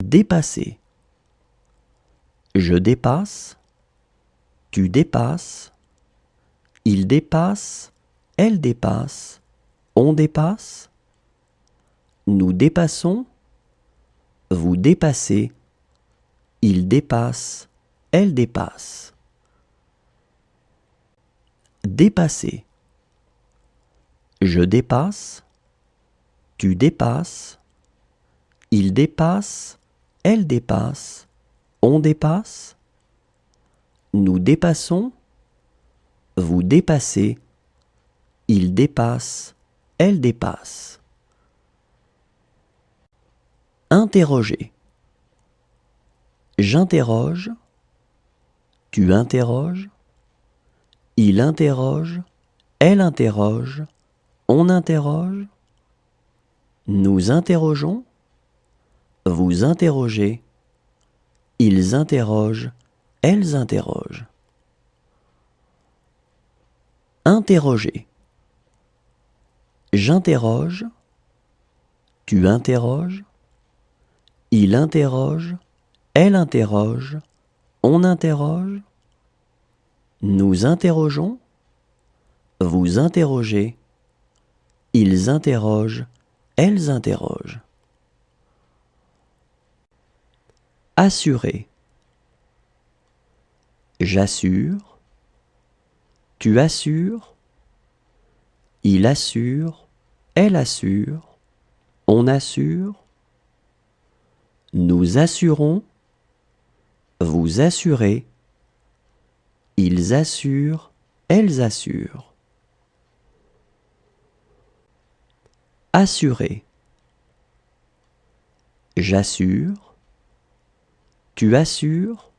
Dépasser. Je dépasse, tu dépasses, il dépasse, elle dépasse, on dépasse, nous dépassons, vous dépassez, il dépasse, elle dépasse. Dépasser. Je dépasse, tu dépasses, il dépasse, elle dépasse, on dépasse, nous dépassons, vous dépassez, il dépasse, elle dépasse. Interroger. J'interroge, tu interroges, il interroge, elle interroge, on interroge, nous interrogeons, vous interrogez, ils interrogent, elles interrogent. Interroger. J'interroge, tu interroges, il interroge, elle interroge, on interroge, nous interrogeons, vous interrogez, ils interrogent, elles interrogent. Assurer. J'assure, tu assures, il assure, elle assure, on assure, nous assurons, vous assurez, ils assurent, elles assurent. Assurer. J'assure, tu assures,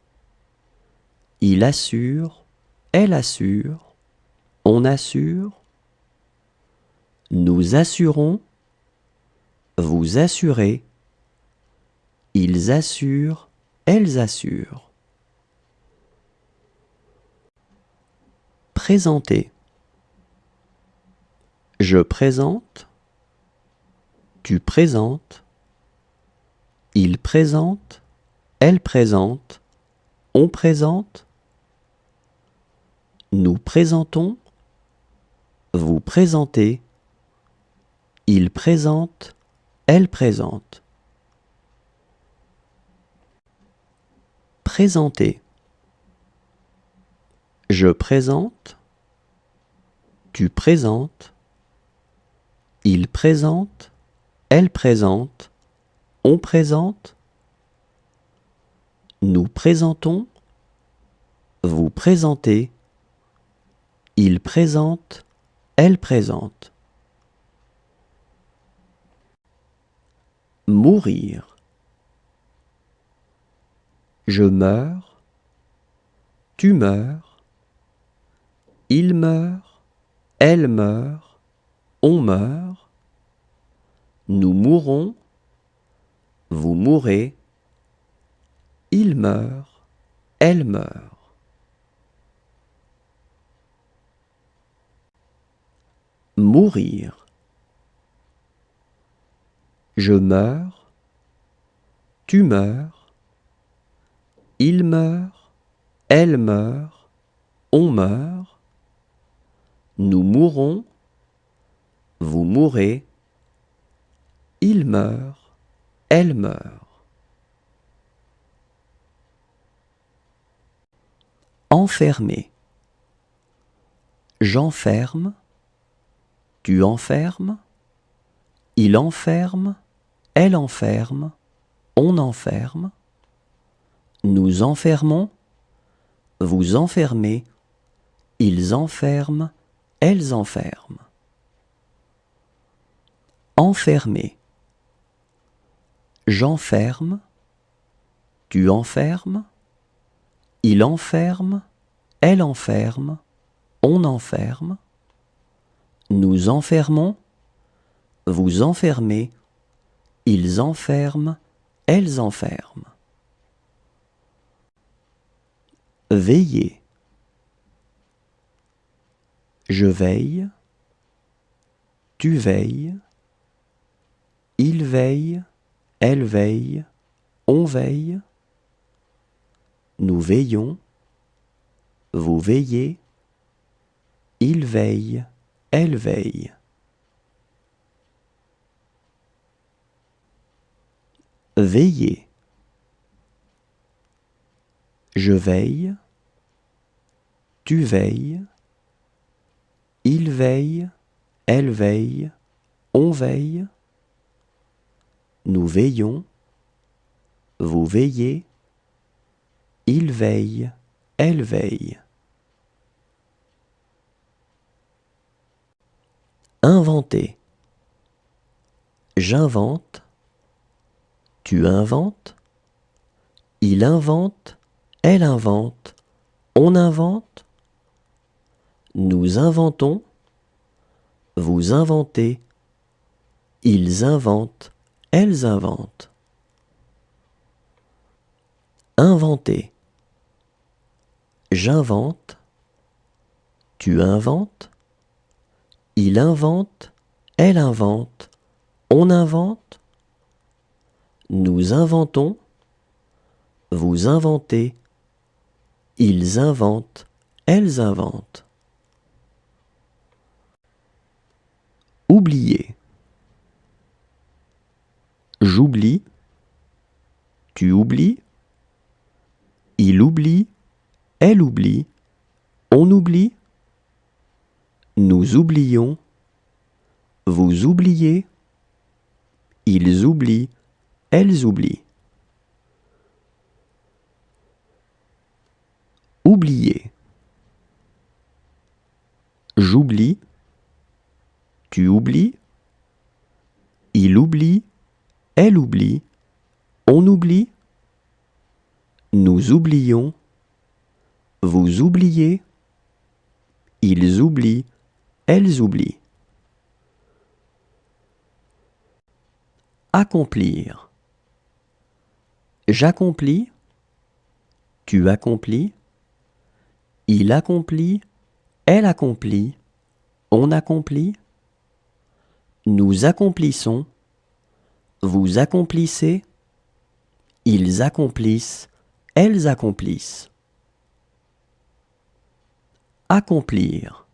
il assure, elle assure, on assure, nous assurons, vous assurez, ils assurent, elles assurent. Présenter. Je présente, tu présentes, il présente, elle présente, on présente, nous présentons, vous présentez, il présente, elle présente. Présenter. Je présente, tu présentes, il présente, elle présente, on présente, nous présentons, vous présentez, il présente, elle présente. Mourir. Je meurs, tu meurs, il meurt, elle meurt, on meurt, nous mourrons, vous mourrez, il meurt, elle meurt. Mourir. Je meurs, tu meurs, il meurt, elle meurt, on meurt, nous mourrons, vous mourrez, il meurt, elle meurt. Enfermer. J'enferme, tu enfermes, il enferme, elle enferme, on enferme, nous enfermons, vous enfermez, ils enferment, elles enferment. Enfermer. J'enferme, tu enfermes, il enferme, elle enferme, on enferme, nous enfermons, vous enfermez, ils enferment, elles enferment. Veiller. Je veille, tu veilles, il veille, elle veille, on veille, nous veillons, vous veillez, il veille, elle veille. Veiller. Je veille, tu veilles, il veille, elle veille, on veille, nous veillons, vous veillez, il veille, elle veille. Inventer. J'invente, tu inventes, il invente, elle invente, on invente, nous inventons, vous inventez, ils inventent, elles inventent. Inventer. J'invente, tu inventes, il invente, elle invente, on invente, nous inventons, vous inventez, ils inventent, elles inventent. Oublier. J'oublie, tu oublies, il oublie, elle oublie, on oublie, nous oublions, vous oubliez, ils oublient, elles oublient. Oublier. J'oublie, tu oublies, il oublie, elle oublie, on oublie, nous oublions, vous oubliez, ils oublient, elles oublient. Accomplir. J'accomplis, tu accomplis, il accomplit, elle accomplit, on accomplit, nous accomplissons, vous accomplissez, ils accomplissent, elles accomplissent. Accomplir.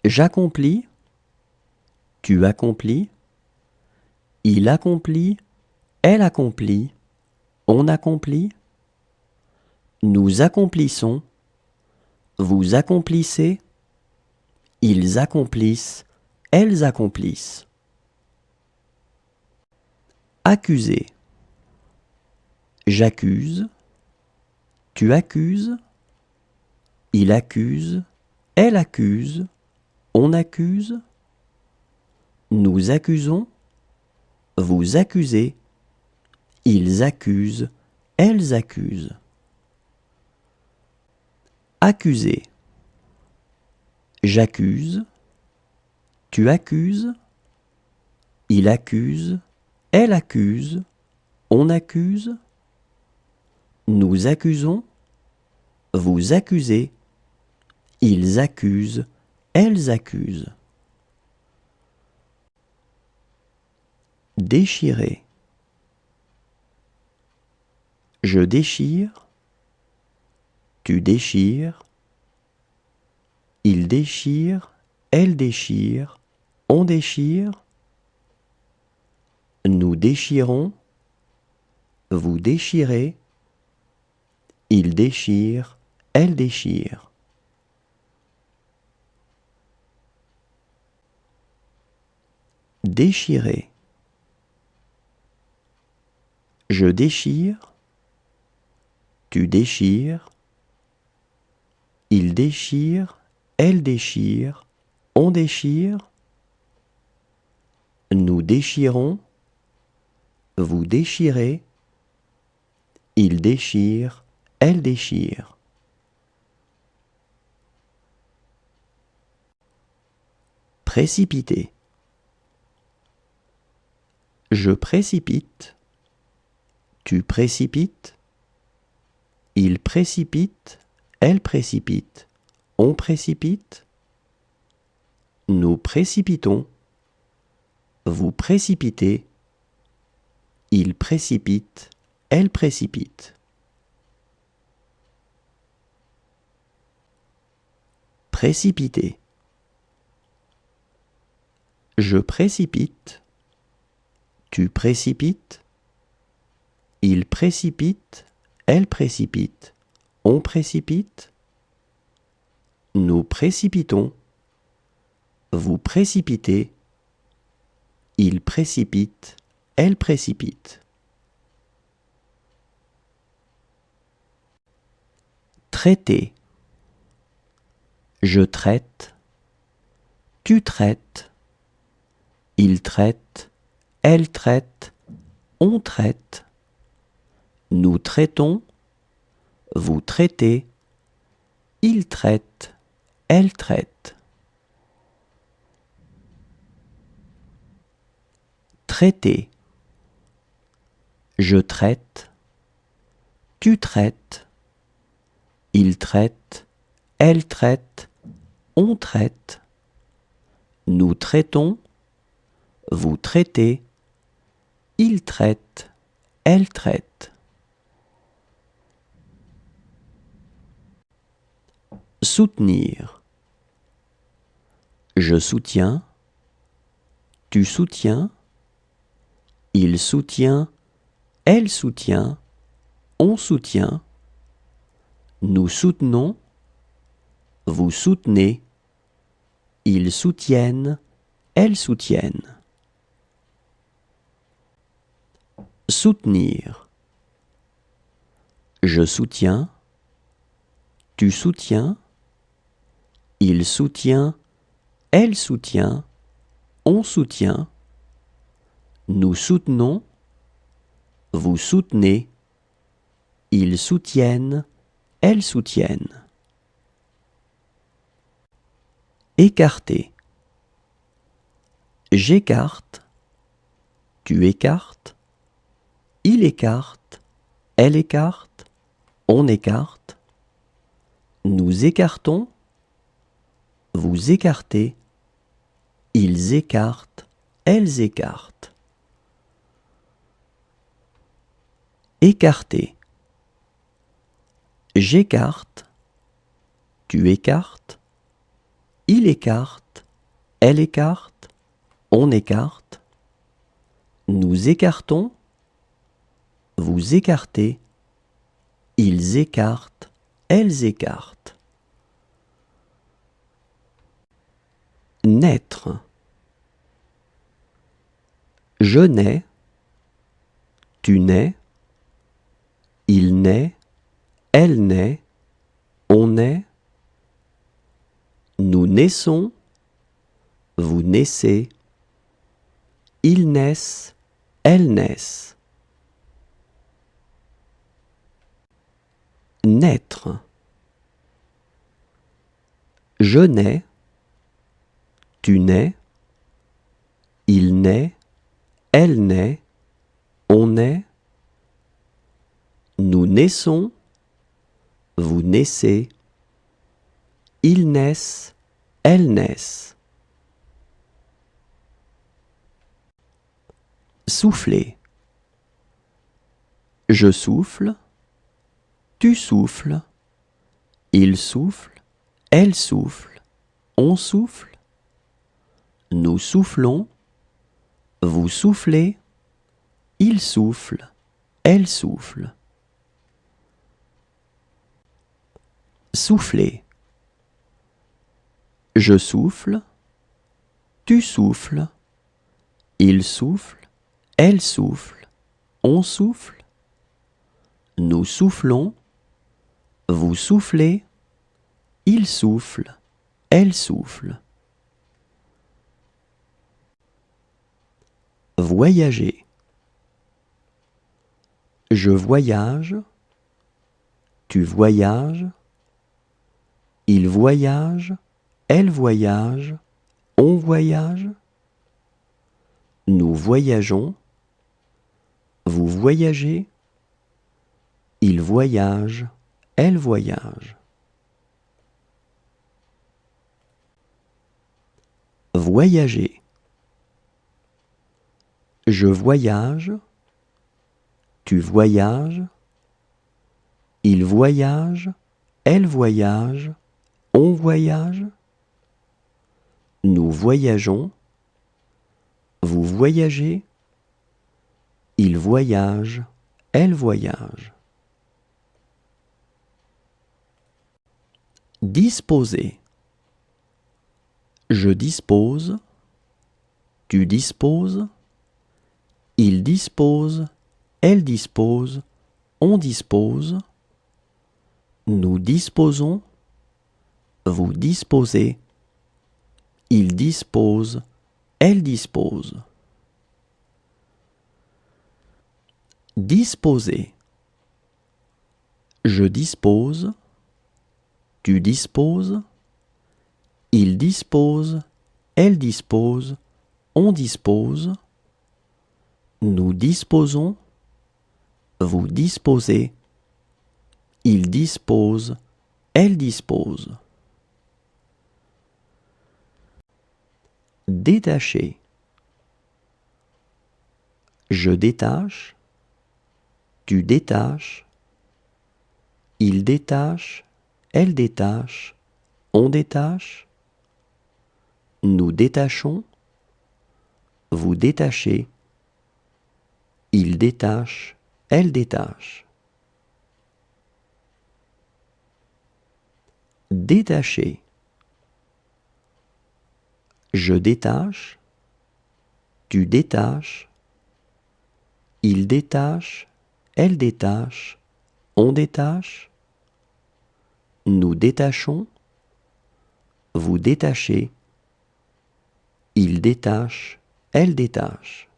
J'accomplis, tu accomplis, il accomplit, elle accomplit, on accomplit, nous accomplissons, vous accomplissez, ils accomplissent, elles accomplissent. Accuser. J'accuse, tu accuses, il accuse, elle accuse, on accuse, nous accusons, vous accusez, ils accusent, elles accusent. Accuser. J'accuse, tu accuses, il accuse, elle accuse, on accuse, nous accusons, vous accusez, ils accusent, elles accusent. Déchirer. Je déchire, tu déchires, il déchire, elle déchire, on déchire, nous déchirons, vous déchirez, il déchire, elle déchire. Déchirer. Je déchire, tu déchires, il déchire, elle déchire, on déchire, nous déchirons, vous déchirez, il déchire, elle déchire. Précipiter. Je précipite, tu précipites, il précipite, elle précipite, on précipite, nous précipitons, vous précipitez, Il précipite, elle précipite. Précipiter. Je précipite. Tu précipites. Il précipite, elle précipite. On précipite. Nous précipitons. Vous précipitez. Il précipite, elle précipite. Traiter. Je traite. Tu traites. Il traite. Elle traite. On traite. Nous traitons. Vous traitez. Il traite. Elle traite. Traiter. Je traite. Tu traites. Il traite. Elle traite. On traite. Nous traitons. Vous traitez. Il traite. Elle traite. Soutenir. Je soutiens. Tu soutiens. Il soutient. Elle soutient. On soutient. Nous soutenons. Vous soutenez. Ils soutiennent. Elles soutiennent. Soutenir. Je soutiens. Tu soutiens. Il soutient. Elle soutient. On soutient. Nous soutenons. Vous soutenez. Ils soutiennent. Elles soutiennent. Écarter. J'écarte. Tu écartes. Il écarte. Elle écarte. On écarte. Nous écartons. Vous écartez. Ils écartent. Elles écartent. Écarter. J'écarte. Tu écartes. Il écarte. Elle écarte. On écarte. Nous écartons. Vous écartez. Ils écartent. Elles écartent. Naître. Je nais. Tu nais. Il naît. Elle naît. On naît. Nous naissons. Vous naissez. Ils naissent. Elles naissent. Naître. Je nais. Tu nais. Il naît. Elle naît. On naît. Nous naissons. Vous naissez. Ils naissent. Elles naissent. Souffler. Je souffle. Tu souffles. Il souffle. Elle souffle. On souffle. Nous soufflons. Vous soufflez. Il souffle. Elle souffle. Souffler. Je souffle. Tu souffles. Il souffle. Elle souffle. On souffle. Nous soufflons. Vous soufflez. Il souffle. Elle souffle. Voyager. Je voyage. Tu voyages. Il voyage. Elle voyage. On voyage. Nous voyageons. Vous voyagez. Il voyage. Elle voyage. Voyager. Je voyage. Tu voyages. Il voyage. Elle voyage. On voyage. Nous voyageons. Vous voyagez. Il voyage. Elle voyage. Disposer. Je dispose. Tu disposes. Il dispose. Elle dispose. On dispose. Nous disposons. Vous disposez. Il dispose. Elle dispose. Disposer. Je dispose. Tu disposes. Il dispose. Elle dispose. On dispose. Nous disposons. Vous disposez. Il dispose. Elle dispose. Détacher. Je détache. Tu détaches. Il détache. Elle détache. On détache. Nous détachons. Vous détachez. Il détache. Elle détache. Détacher. Je détache. Tu détaches. Il détache. Elle détache. On détache. Nous détachons. Vous détachez. Il détache. Elle détache.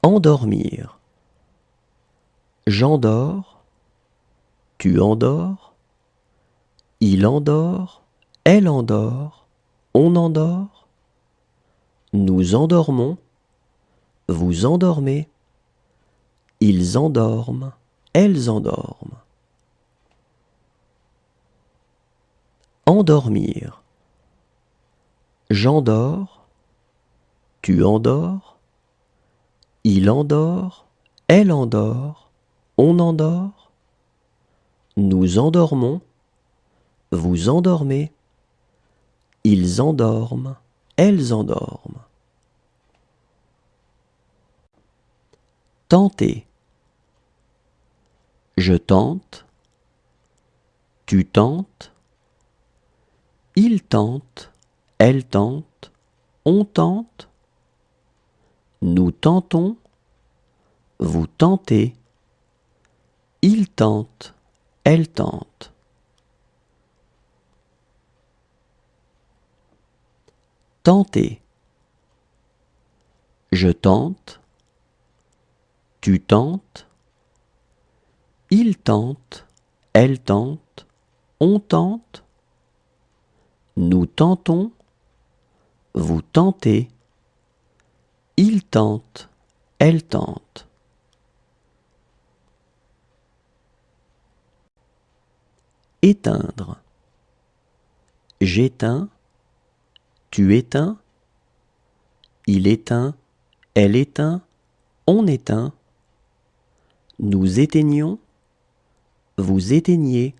Endormir. J'endors. Tu endors. Il endort. Elle endort. On endort. Nous endormons. Vous endormez. Ils endorment. Elles endorment. Endormir. J'endors. Tu endors. Il endort. Elle endort. On endort. Nous endormons. Vous endormez. Ils endorment. Elles endorment. Tenter. Je tente. Tu tentes. Il tente. Elle tente. On tente. Nous tentons. Vous tentez. Il tente. Elle tente. Tenter. Je tente. Tu tentes. Il tente. Elle tente. On tente. Nous tentons. Vous tentez. Il tente. Elle tente. Éteindre. J'éteins. Tu éteins. Il éteint. Elle éteint. On éteint. Nous éteignons. Vous éteignez.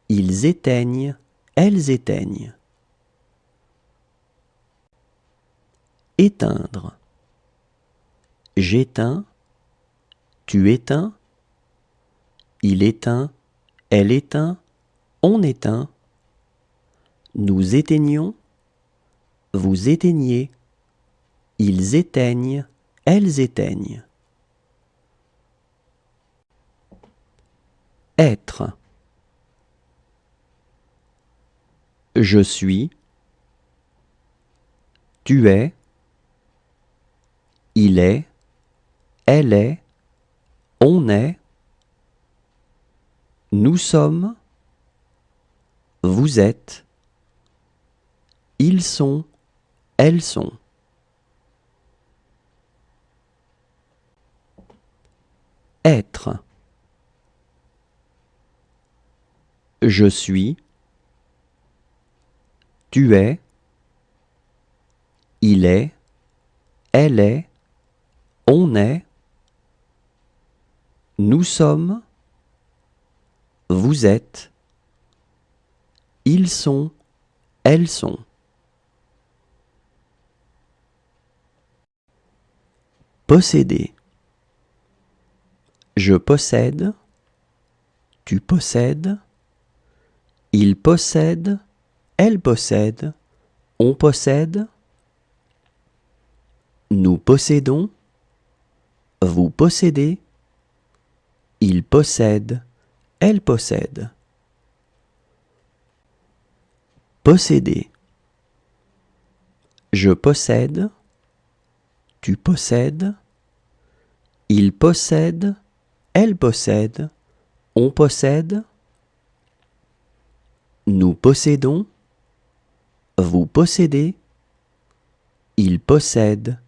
Ils éteignent. Elles éteignent. Éteindre. J'éteins. Tu éteins. Il éteint. Elle éteint. On éteint. Nous éteignons. Vous éteignez. Ils éteignent. Elles éteignent. Être. Je suis. Tu es. Il est. Elle est. On est. Nous sommes. Vous êtes. Ils sont. Elles sont. Être. Je suis. Tu es. Il est. elle est, on est, nous sommes, vous êtes, ils sont, elles sont. Posséder. Je possède, tu possèdes, il possède, elle possède, on possède, nous possédons, vous possédez, il possède, elle possède. Posséder. Je possède, tu possèdes, il possède, elle possède, on possède, nous possédons, vous possédez, il possède,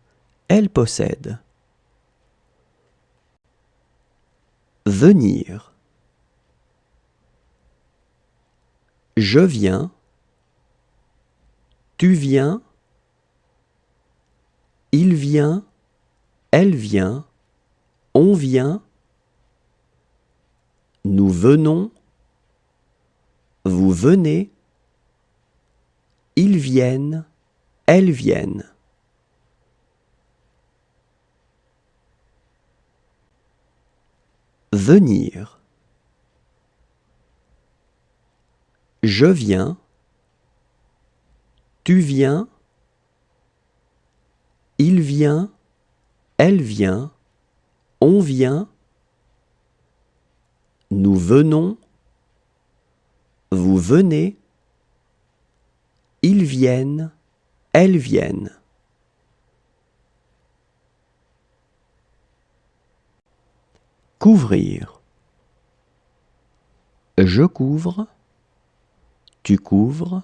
elle possède. Venir. Je viens, tu viens, il vient, elle vient, on vient, nous venons, vous venez, ils viennent, elles viennent. Venir. Je viens, tu viens, il vient, elle vient, on vient, nous venons, vous venez, ils viennent, elles viennent. Couvrir. Je couvre, tu couvres,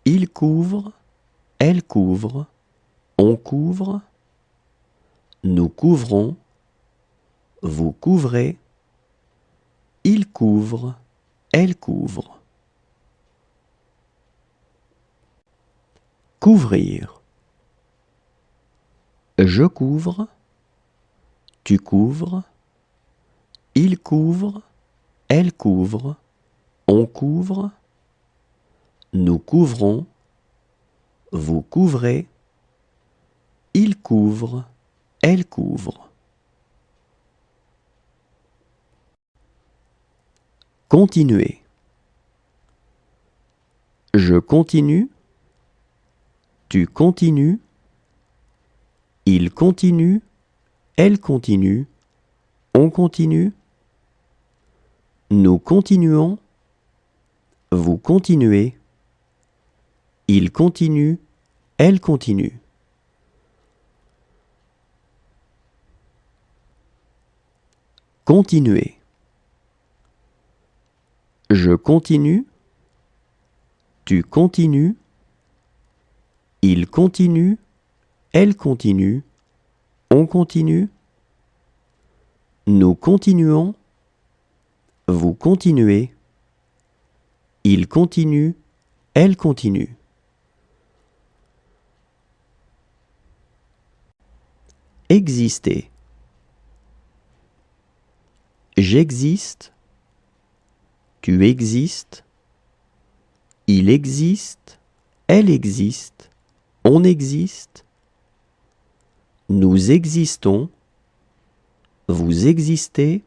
il couvre, elle couvre, on couvre, nous couvrons, vous couvrez, il couvre, elle couvre. Couvrir. Je couvre, tu couvres, il couvre, elle couvre, on couvre, nous couvrons, vous couvrez, il couvre, elle couvre. Continuer. Je continue, tu continues, il continue, elle continue, on continue, nous continuons, vous continuez, il continue, elle continue. Continuer. Je continue, tu continues, il continue, elle continue, on continue, nous continuons, vous continuez, il continue, elle continue. Exister. J'existe, tu existes, il existe, elle existe, on existe, nous existons, vous existez,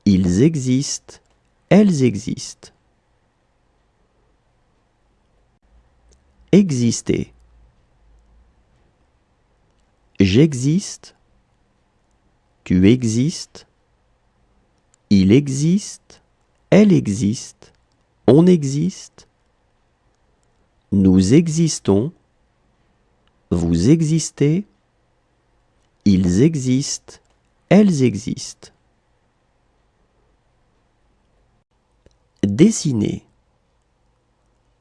ils existent, elles existent. Exister. J'existe, tu existes, il existe, elle existe, on existe, nous existons, vous existez, ils existent, elles existent. Dessiner.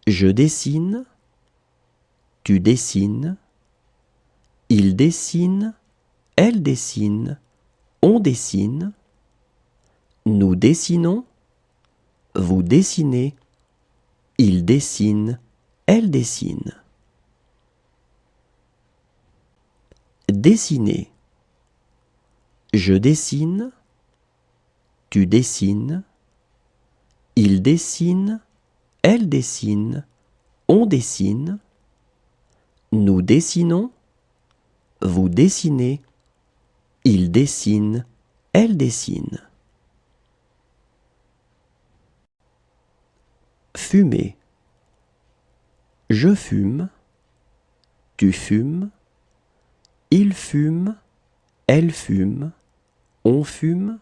Je dessine, tu dessines, il dessine, elle dessine, on dessine, nous dessinons, vous dessinez, il dessine, elle dessine. Dessiner. Je dessine, tu dessines, il dessine, elle dessine, on dessine, nous dessinons, vous dessinez, il dessine, elle dessine. Fumer. Je fume, tu fumes, il fume, elle fume, on fume,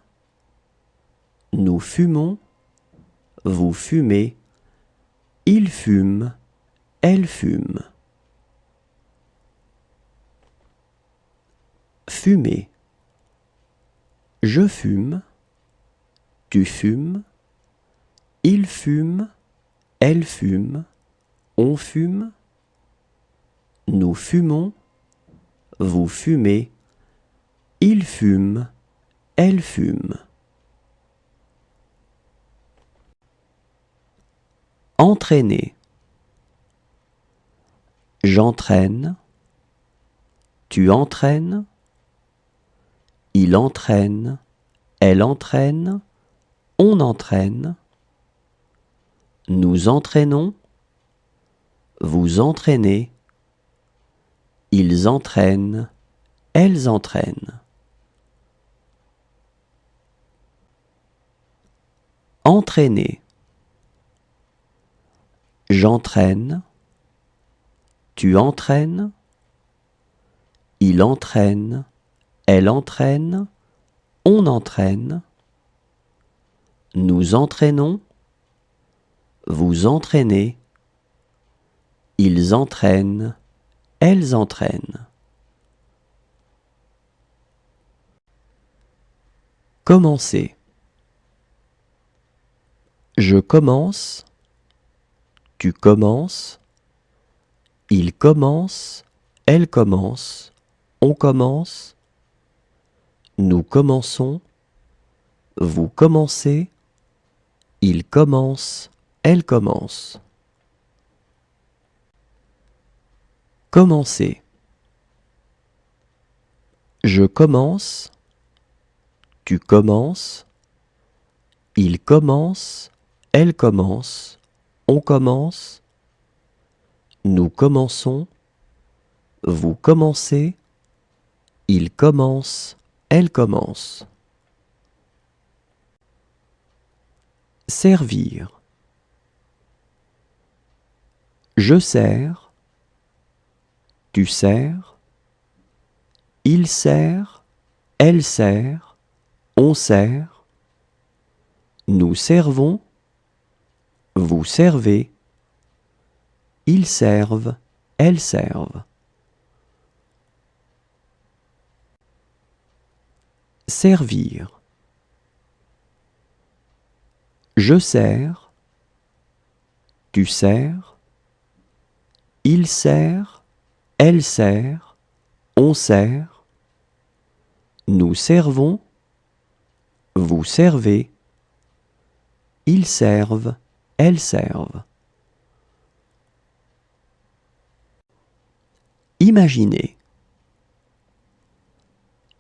nous fumons, vous fumez, il fume, elle fume. Fumer. Je fume, tu fumes, il fume, elle fume, on fume, nous fumons, vous fumez, il fume, elle fume. Entraîner. J'entraîne, tu entraînes, il entraîne, elle entraîne, on entraîne, nous entraînons, vous entraînez, ils entraînent, elles entraînent. Entraîner. J'entraîne, tu entraînes, il entraîne, elle entraîne, on entraîne, nous entraînons, vous entraînez, ils entraînent, elles entraînent. Commencer. Je commence, tu commences, il commence, elle commence, on commence, nous commençons, vous commencez, il commence, elle commence. Commencer. Je commence, tu commences, il commence, elle commence, on commence, nous commençons, vous commencez, il commence, elle commence. Servir. Je sers, tu sers, il sert, elle sert, on sert, nous servons, vous servez, ils servent, elles servent. Servir. Je sers, tu sers, il sert, elle sert, on sert, nous servons, vous servez, ils servent, elles servent. Imaginer.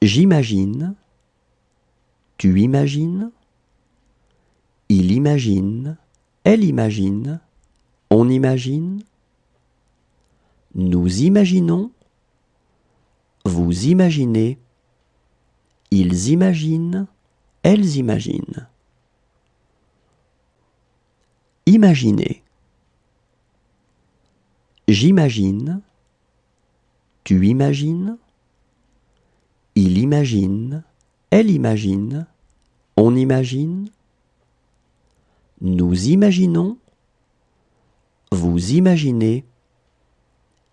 J'imagine, tu imagines, il imagine, elle imagine, on imagine, nous imaginons, vous imaginez, ils imaginent, elles imaginent. Imaginer. J'imagine, tu imagines, il imagine, elle imagine, on imagine, nous imaginons, vous imaginez,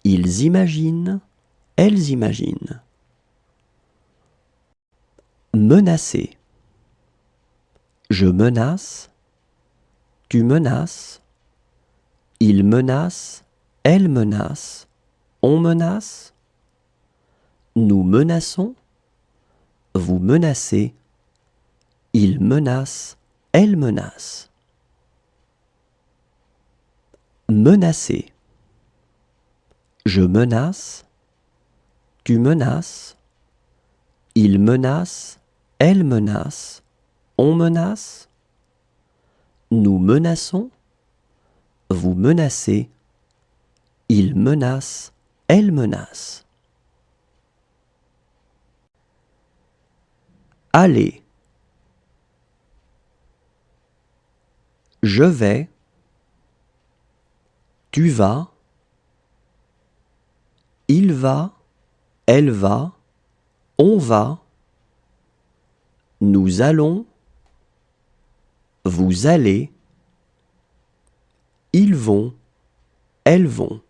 ils imaginent, elles imaginent. Menacer. Je menace, tu menaces, il menace, elle menace, on menace, nous menaçons, vous menacez, il menace, elle menace. Menacer. Je menace, Tu menaces. Il menace. Elle menace. On menace. Nous menaçons. Vous menacez. Il menace. Elle menace. Aller. Je vais. Tu vas. Il va. Elle va. On va. Nous allons. Vous allez. Ils vont. Elles vont.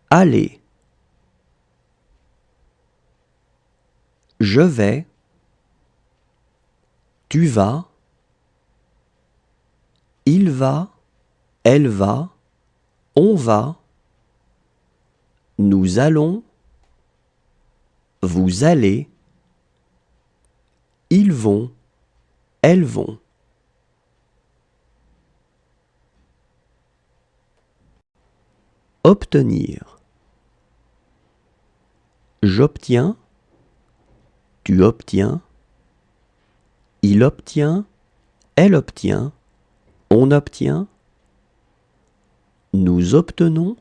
Aller. Je vais. Tu vas. Il va. Elle va. On va. Nous allons. Vous allez. Ils vont. Elles vont. Obtenir. J'obtiens. Tu obtiens. Il obtient. Elle obtient. On obtient. Nous obtenons.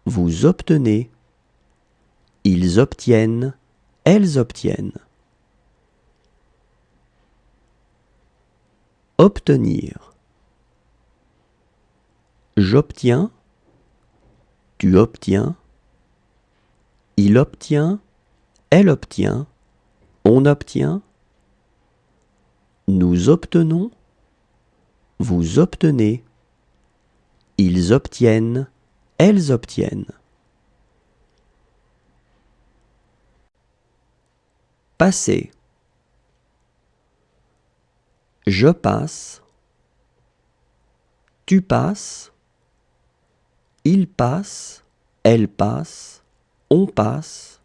Vous obtenez. Ils obtiennent. Elles obtiennent. Obtenir. J'obtiens. Tu obtiens. Il obtient. Elle obtient. On obtient. Nous obtenons. Vous obtenez. Ils obtiennent. Elles obtiennent. Passer. Je passe. Tu passes. Il passe. Elle passe. On passe.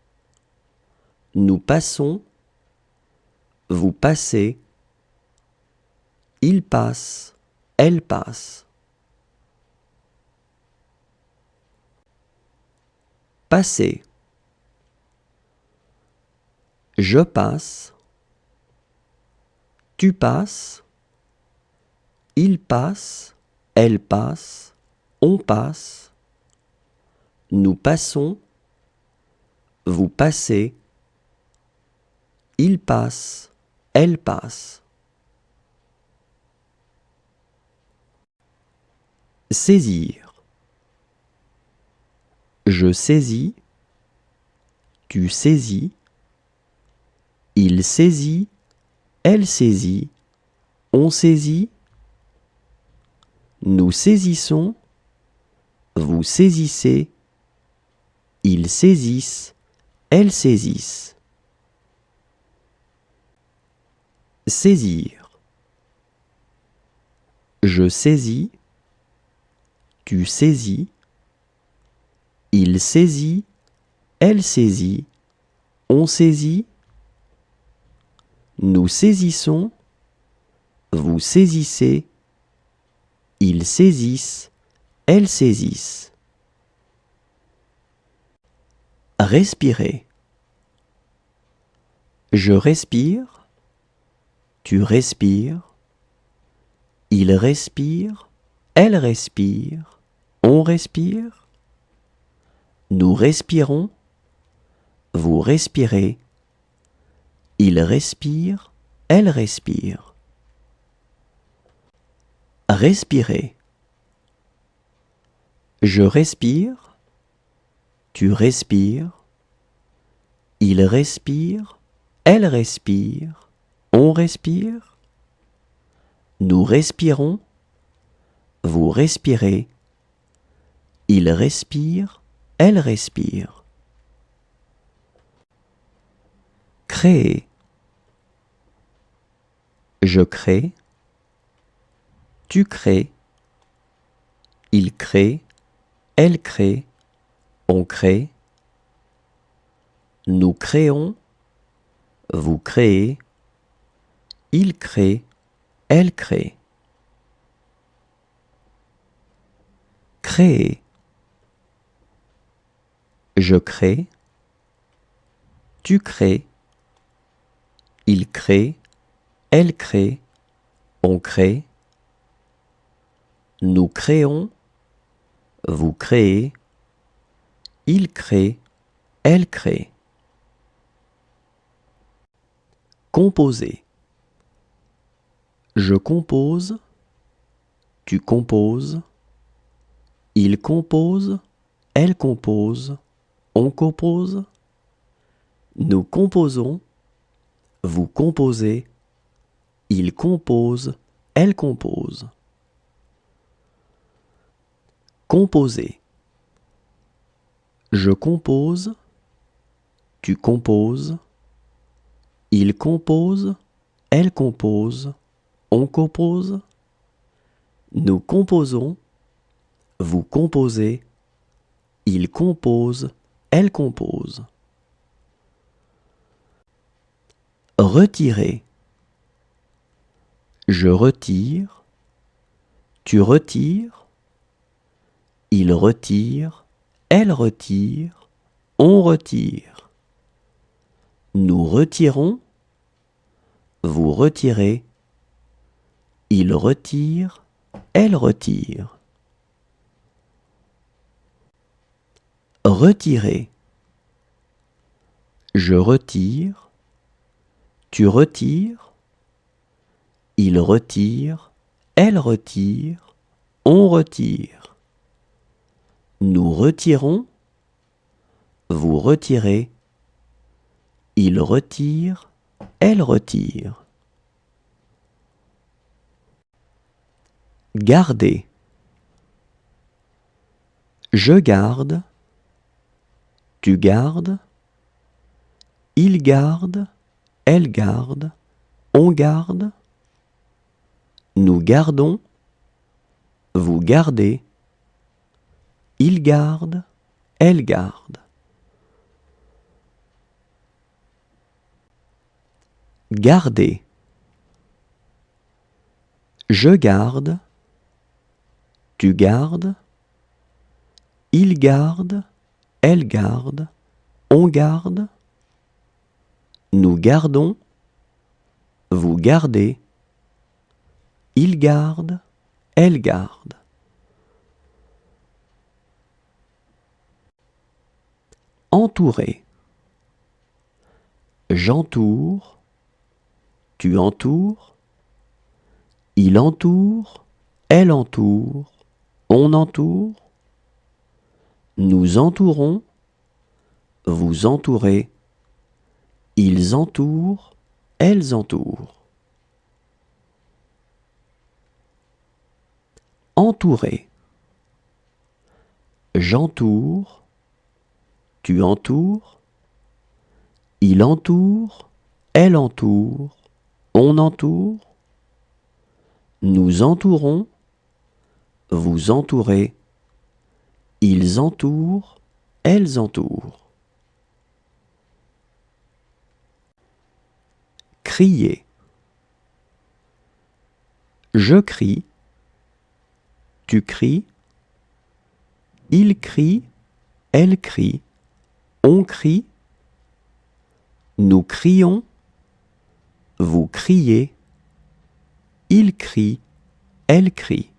Nous passons. Vous passez. Il passe. Elle passe. Passer. Je passe. Tu passes. Il passe. Elle passe. On passe. Nous passons. Vous passez. Il passe. Elle passe. Saisir. Je saisis. Tu saisis. Il saisit. Elle saisit. On saisit. Nous saisissons. Vous saisissez. Ils saisissent. Elles saisissent. Saisir. Je saisis. Tu saisis. Il saisit. Elle saisit. On saisit. Nous saisissons. Vous saisissez. Ils saisissent. Elles saisissent. Respirer. Je respire. Tu respires. Il respire. Elle respire. On respire. Nous respirons. Vous respirez. Il respire. Elle respire. Respirer. Je respire. Tu respires. Il respire. Elle respire. On respire. Nous respirons. Vous respirez. Il respire. Elle respire. Créer. Je crée. Tu crées. Il crée. Elle crée. On crée. Nous créons. Vous créez. Il crée. Elle crée. Créer. Je crée. Tu crées. Il crée. Elle crée. On crée. Nous créons. Vous créez. Il crée. Elle crée. Composer. Je compose. Tu composes. Il compose. Elle compose. On compose. Nous composons. Vous composez. Il compose. Elle compose. Composer. Je compose. Tu composes. Il compose. Elle compose. On compose. Nous composons. Vous composez. Il compose. Elle compose. Retirer. Je retire. Tu retires. Il retire. Elle retire. On retire. Nous retirons. Vous retirez. Il retire. Elle retire. Retirer. Je retire. Tu retires. Il retire. Elle retire. On retire. Nous retirons. Vous retirez. Il retire. Elle retire. Garder. Je garde. Tu gardes. Il garde. Elle garde. On garde. Nous gardons. Vous gardez. Il garde. Elle garde. Garder. Je garde. Tu gardes. Il garde. Elle garde. On garde. Nous gardons. Vous gardez. Il garde. Elle garde. Entourer. J'entoure. Tu entoures. Il entoure. Elle entoure. On entoure. Nous entourons. Vous entourez. Ils entourent. Elles entourent. Entourer. J'entoure. Tu entoures. Il entoure. Elle entoure. On entoure. Nous entourons. Vous entourez. Ils entourent. Elles entourent. Crier. Je crie. Tu cries. Il crie. Elle crie. On crie. Nous crions. Vous criez. Il crie. Elle crie.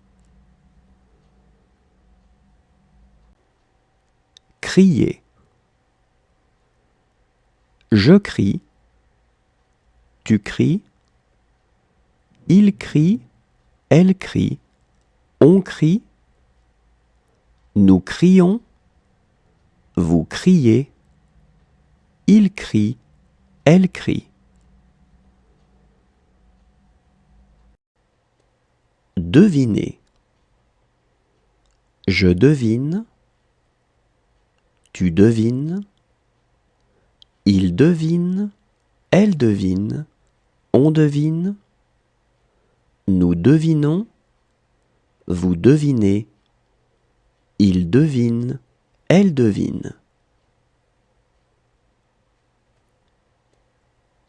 Crier. Je crie. Tu cries. Il crie. Elle crie. On crie. Nous crions. Vous criez. Il crie. Elle crie. Deviner. Je devine. Tu devines. Il devine. Elle devine. On devine. Nous devinons. Vous devinez. Il devine. Elle devine.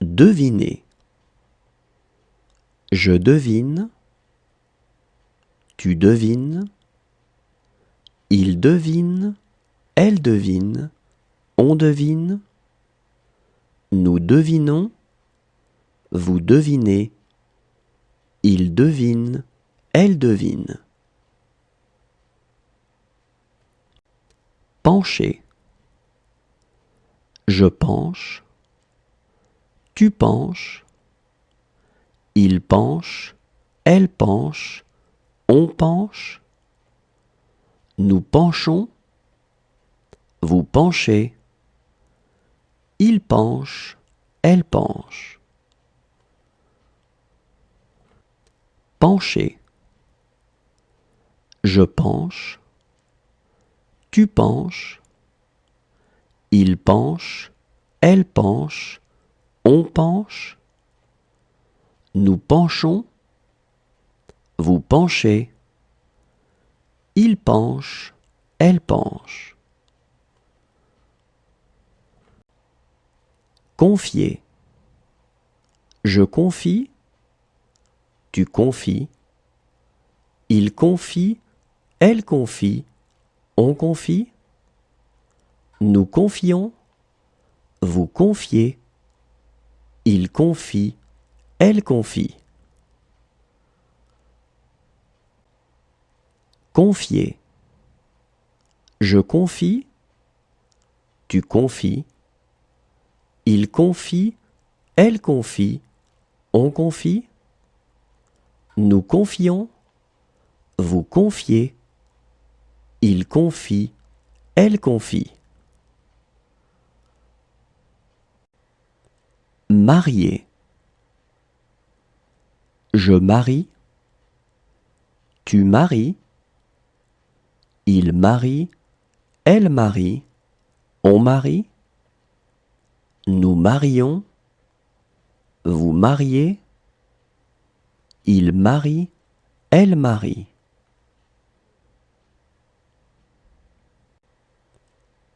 Deviner. Je devine. Tu devines. Il devine, elle devine, on devine. Nous devinons, vous devinez. Il devine, elle devine. Pencher. Je penche, tu penches, il penche, elle penche, on penche. Nous penchons, vous penchez. Il penche, elle penche. Pencher. Je penche, tu penches, il penche, elle penche, on penche. Nous penchons, vous penchez. Il penche, elle penche. Confier. Je confie, tu confies, il confie, elle confie, on confie. Nous confions, vous confiez, il confie, elle confie. Confier. Je confie, tu confies, il confie, elle confie, on confie. Nous confions, vous confiez, il confie, elle confie. Marier. Je marie, tu maries, il marie, elle marie, on marie. Nous marions, vous mariez, il marie, elle marie.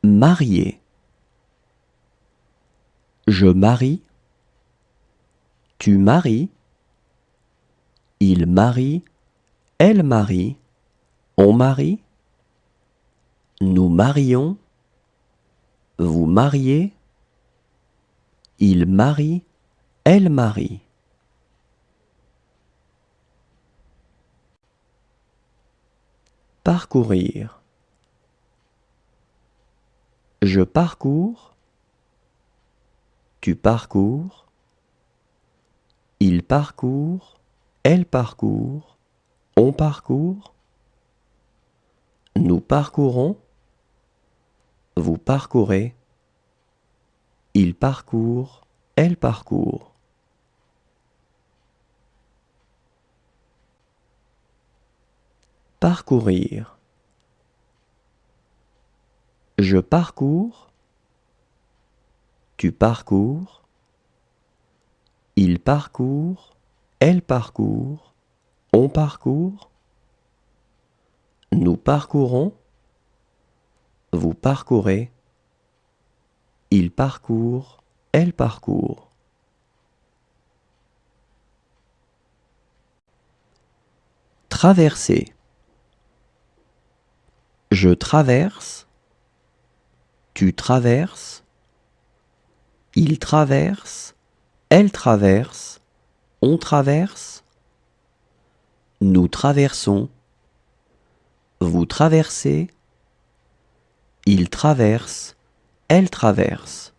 Marier. Je marie, tu maries, il marie, elle marie, on marie. Nous marions, vous mariez, il marie, elle marie. Parcourir. Je parcours, tu parcours, il parcourt, elle parcourt, on parcourt. Nous parcourons, vous parcourez, il parcourt, elle parcourt. Parcourir. Je parcours, tu parcours, il parcourt, elle parcourt, on parcourt. Nous parcourons, vous parcourez, il parcourt, elle parcourt. Traverser. Je traverse, tu traverses, il traverse, elle traverse, on traverse. Nous traversons, vous traversez, il traverse, elle traverse.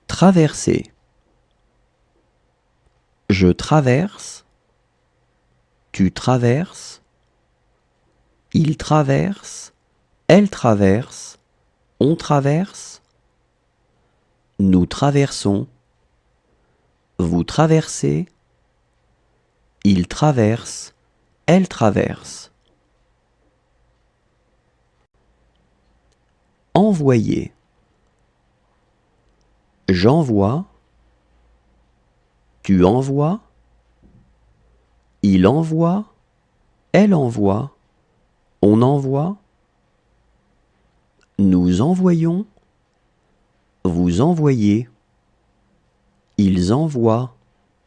Traverser. Je traverse, tu traverses, il traverse, elle traverse, on traverse. Nous traversons, vous traversez, il traverse, elle traverse. Envoyer. J'envoie, tu envoies, il envoie, elle envoie, on envoie. Nous envoyons, vous envoyez, ils envoient,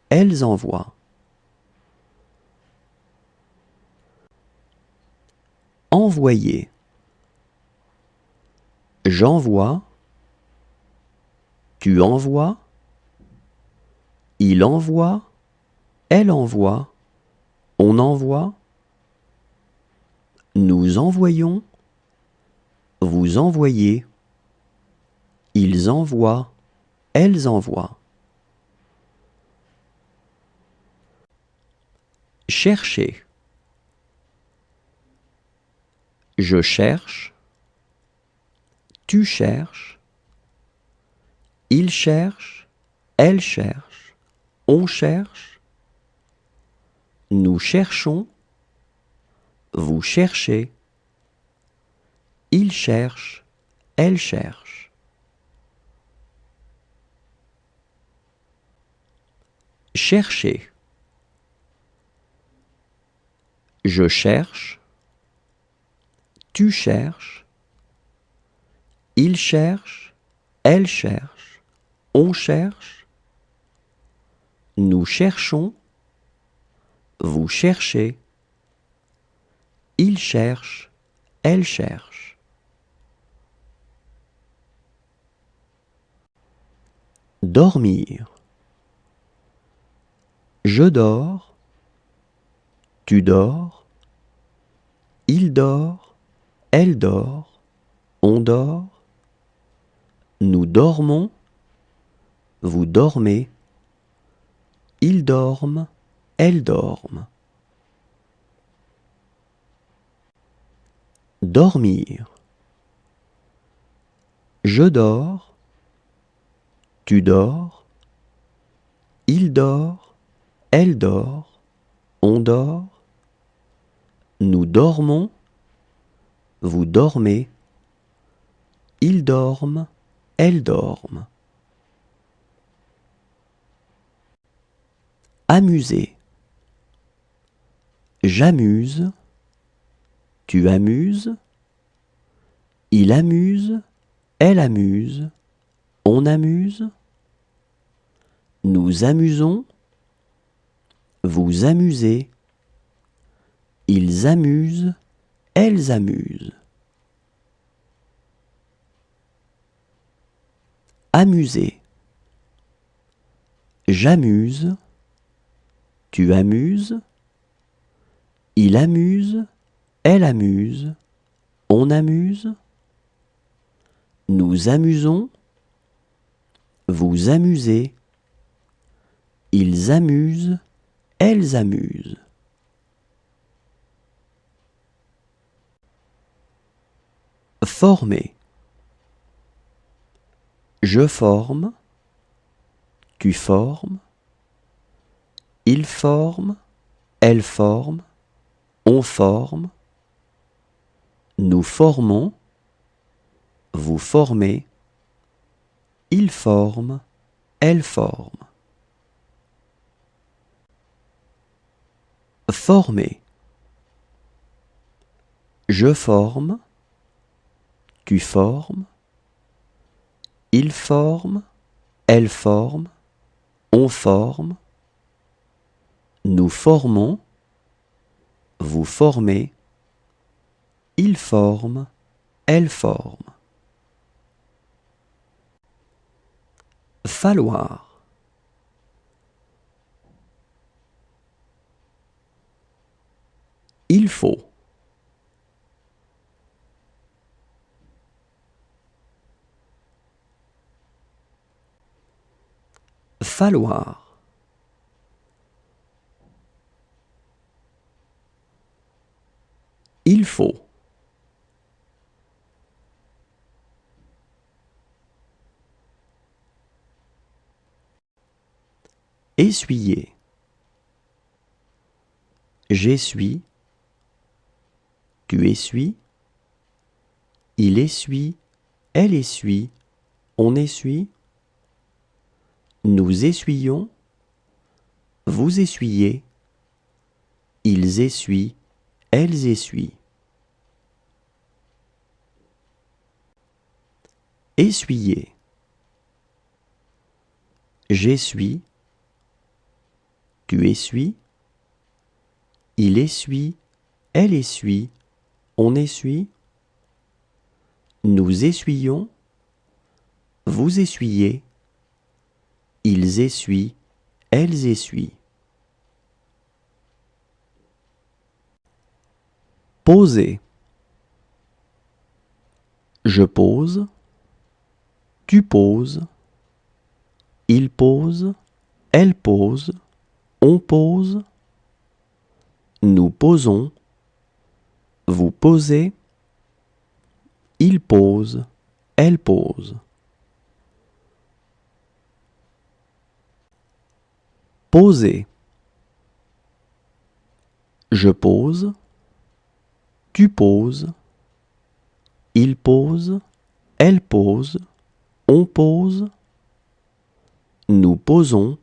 elles envoient. envoyer. J'envoie, tu envoies, il envoie, elle envoie, on envoie, nous envoyons, vous envoyez, ils envoient, elles envoient. Chercher. Je cherche, tu cherches, il cherche, elle cherche, on cherche, nous cherchons, vous cherchez, il cherche, elle cherche. Chercher. Je cherche, tu cherches, il cherche, elle cherche, on cherche, nous cherchons, vous cherchez, il cherche, elle cherche. Dormir. Je dors, tu dors, il dort, elle dort, on dort, nous dormons, vous dormez, ils dorment, elles dorment. Dormir. Je dors, tu dors, il dort, elle dort, on dort, nous dormons, vous dormez, ils dorment, elles dorment. Amuser. J'amuse, tu amuses, il amuse, elle amuse, on amuse, nous amusons, vous amusez, ils amusent, elles amusent. Amuser. J'amuse, tu amuses, il amuse, elle amuse, on amuse, nous amusons, vous amusez, ils amusent, elles amusent. Former. Je forme, tu formes, il forme, elle forme, on forme, nous formons, vous formez, il forme, elle forme. Former. Je forme, tu formes, il forme, elle forme, on forme, nous formons, vous formez, il forme, elle forme. Falloir. Il faut. Falloir. Il faut. Essuyer. J'essuie, tu essuies, il essuie, elle essuie, on essuie, nous essuyons, vous essuyez, ils essuient, elles essuient. Essuyer. J'essuie, tu essuies, il essuie, elle essuie, on essuie, nous essuyons, vous essuyez, ils essuient, elles essuient. Poser. Je pose, tu poses, il pose, elle pose, on pose, nous posons, vous posez, il pose, elle pose. Poser. Je pose, tu poses, il pose, elle pose, on pose, nous posons,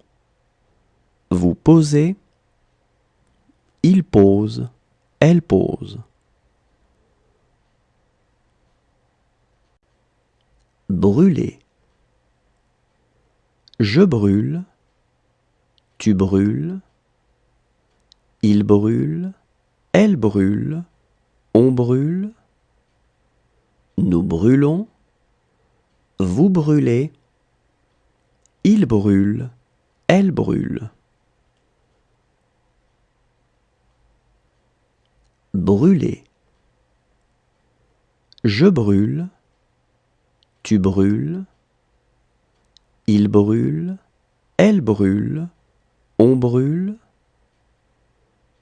vous posez, il pose, elle pose. Brûler. Je brûle, tu brûles, il brûle, elle brûle, on brûle, nous brûlons, vous brûlez, il brûle, elle brûle. Brûler. Je brûle, tu brûles, il brûle, elle brûle, on brûle,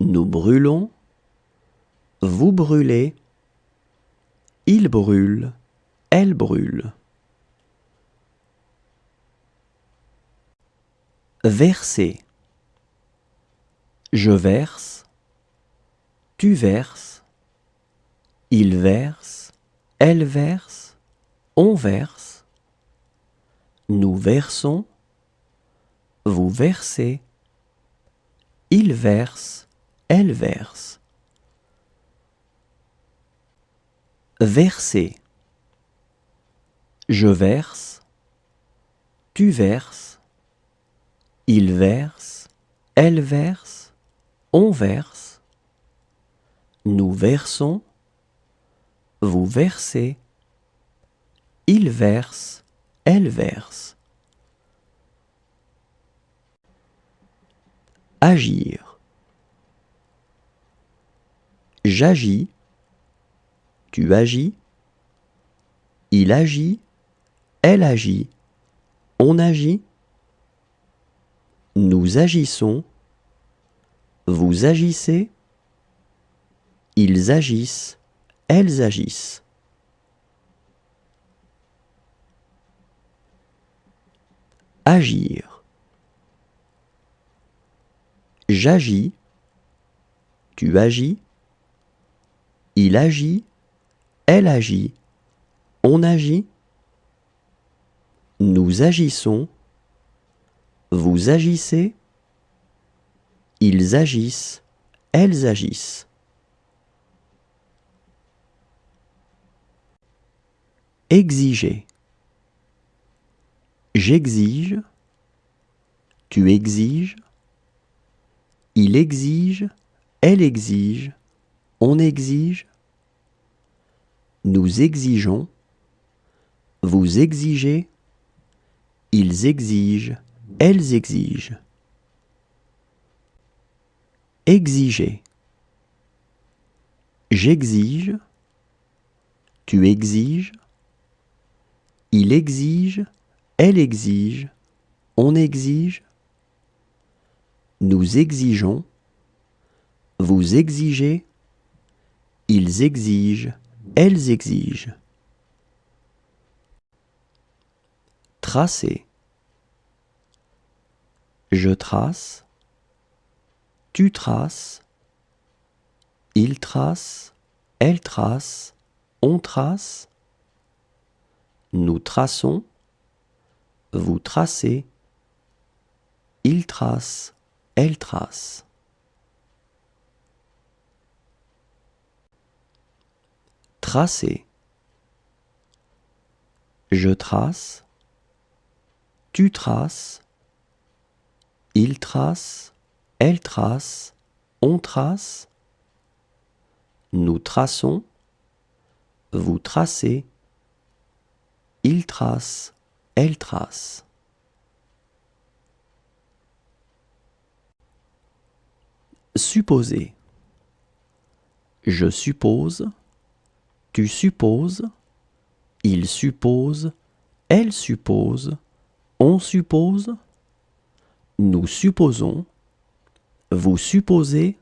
nous brûlons, vous brûlez, il brûle, elle brûle. Verser. Je verse, tu verses, il verse, elle verse, on verse, nous versons, vous versez, il verse, elle verse. Verser. Je verse, tu verses, il verse, elle verse, on verse, nous versons, vous versez, il verse, elle verse. Agir. J'agis, tu agis, il agit, elle agit, on agit, nous agissons, vous agissez, ils agissent, elles agissent. Agir. J'agis, tu agis, il agit, elle agit, on agit, nous agissons, vous agissez, ils agissent, elles agissent. Exiger. J'exige, tu exiges, il exige, elle exige, on exige, nous exigeons, vous exigez, ils exigent, elles exigent. Exiger. J'exige, tu exiges, il exige, elle exige, on exige, nous exigeons, vous exigez, ils exigent, elles exigent. Tracer. Je trace, tu traces, il trace, elle trace, on trace, nous traçons, vous tracez, il trace, elle trace. Tracer. Je trace, tu traces, il trace, elle trace, on trace, nous traçons, vous tracez, il trace, elle trace. Supposer. Je suppose, tu supposes, il suppose, elle suppose, on suppose, nous supposons, vous supposez,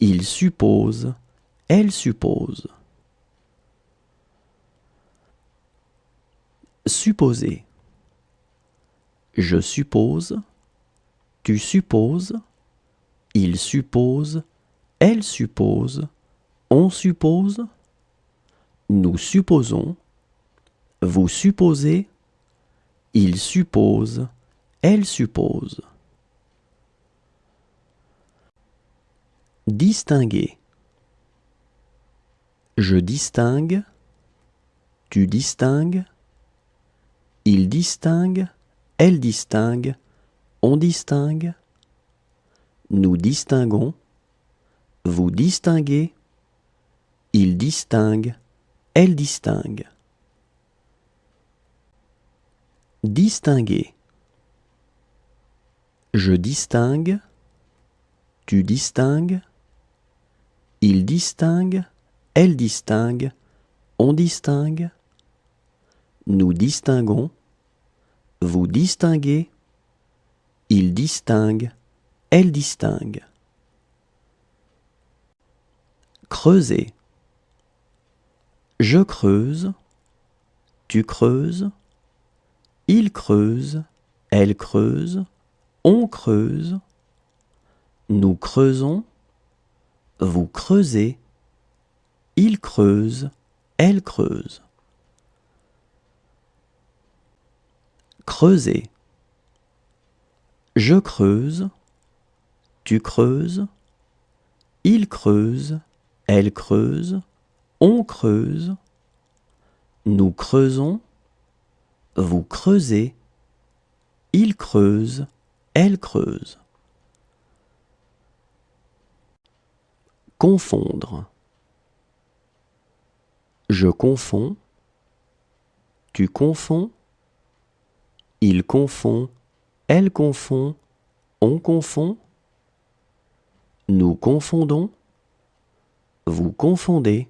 il suppose, elle suppose. Supposer. Je suppose, tu supposes, il suppose, elle suppose, on suppose, nous supposons, vous supposez, il suppose, elle suppose. Distinguer. Je distingue, tu distingues, il distingue, elle distingue, on distingue, nous distinguons, vous distinguez, il distingue, elle distingue. Distinguer. Je distingue, tu distingues, il distingue, elle distingue, on distingue, nous distinguons, vous distinguez, il distingue, elle distingue. Creuser. Je creuse, tu creuses, il creuse, elle creuse, on creuse, nous creusons, vous creusez, il creuse, elle creuse. Creuser. Je creuse, tu creuses, il creuse, elle creuse, on creuse, nous creusons, vous creusez, il creuse, elle creuse. Confondre. Je confonds, tu confonds, il confond, elle confond, on confond, nous confondons, vous confondez,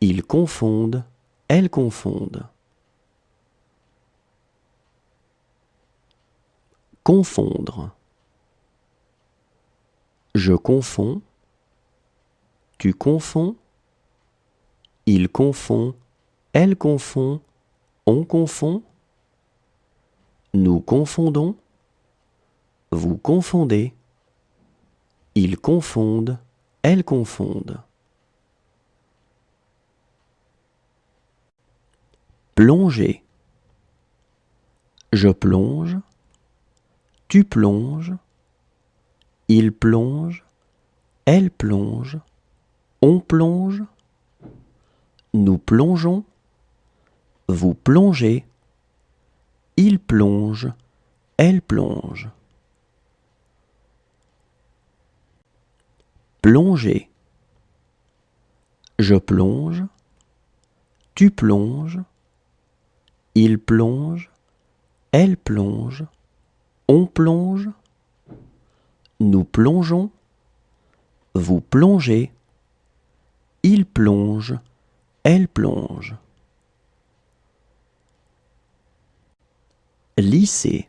ils confondent, elles confondent. Confondre. Je confonds, tu confonds, il confond, elle confond, on confond, nous confondons, vous confondez, ils confondent, elles confondent. Plonger. Je plonge, tu plonges, il plonge, elle plonge, on plonge, nous plongeons, vous plongez, il plonge, elle plonge. Plonger. Je plonge, tu plonges, il plonge, elle plonge, on plonge, nous plongeons, vous plongez, il plonge, elle plonge. Lisser.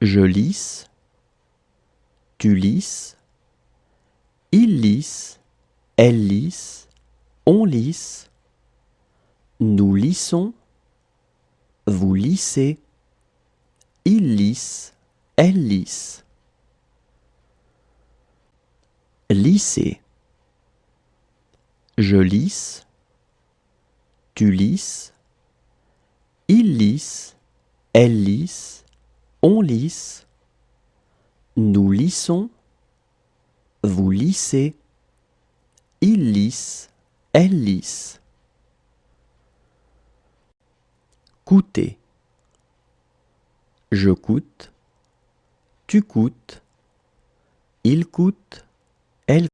Je lisse, tu lisses, il lisse, elle lisse, on lisse, nous lissons, vous lissez, il lisse, elle lisse. Lisser. Je lisse, tu lisses, il lisse, elle lisse, on lisse, nous lissons, vous lissez, il lisse, elle lisse. Coûter. Je coûte, tu coûtes, il coûte, elle